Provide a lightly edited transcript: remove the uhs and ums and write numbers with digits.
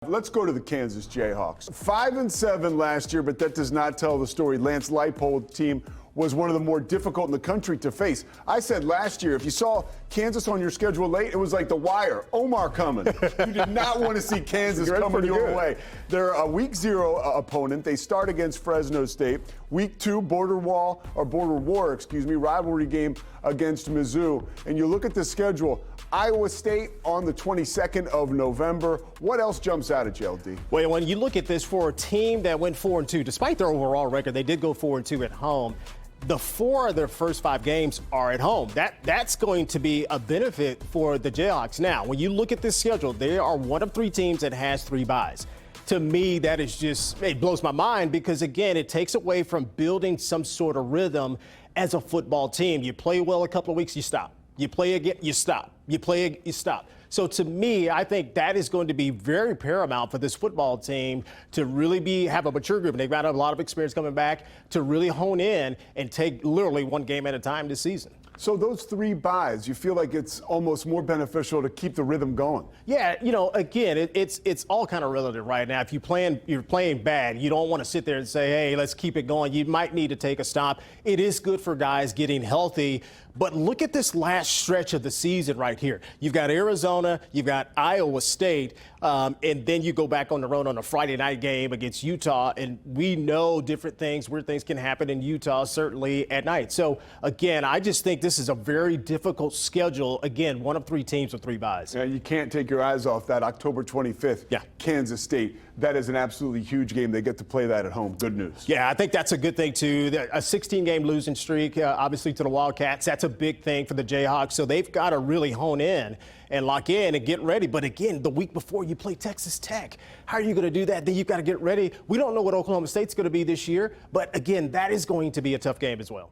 Let's go to the Kansas Jayhawks. 5-7 last year, but that does not tell the story. Lance Leipold's team was one of the more difficult in the country to face. I said last year, if you saw Kansas on your schedule late, it was like The Wire. Omar coming. You did not want to see Kansas coming your way. They're a week 0 opponent. They start against Fresno State. Week 2, border war, rivalry game against Mizzou. And you look at the schedule, Iowa State on the 22nd of November. What else jumps out at you, LD? Well, when you look at this, for a team that went 4-2, despite their overall record, they did go 4-2 at home. The 4 of their first 5 games are at home. That's going to be a benefit for the Jayhawks. Now, when you look at this schedule, they are one of 3 teams that has 3 byes. To me, that is just, it blows my mind because, again, it takes away from building some sort of rhythm as a football team. You play well a couple of weeks, you stop. You play again, you stop. You play again, you stop. So to me, I think that is going to be very paramount for this football team to really have a mature group. And they've got a lot of experience coming back to really hone in and take literally one game at a time this season. So those 3 byes, you feel like it's almost more beneficial to keep the rhythm going? Yeah, again, it's all kind of relative right now. If you're playing bad, you don't want to sit there and say, hey, let's keep it going. You might need to take a stop. It is good for guys getting healthy. But look at this last stretch of the season right here. You've got Arizona, you've got Iowa State, and then you go back on the road on a Friday night game against Utah. And we know different things, weird things can happen in Utah, certainly at night. So, again, I just think this is a very difficult schedule. Again, one of 3 teams with 3 byes. Yeah, you can't take your eyes off that October 25th, Kansas State. That is an absolutely huge game. They get to play that at home. Good news. Yeah, I think that's a good thing, too. A 16-game losing streak, obviously, to the Wildcats. That's a big thing for the Jayhawks. So they've got to really hone in and lock in and get ready. But, again, the week before you play Texas Tech, how are you going to do that? Then you've got to get ready. We don't know what Oklahoma State's going to be this year. But, again, that is going to be a tough game as well.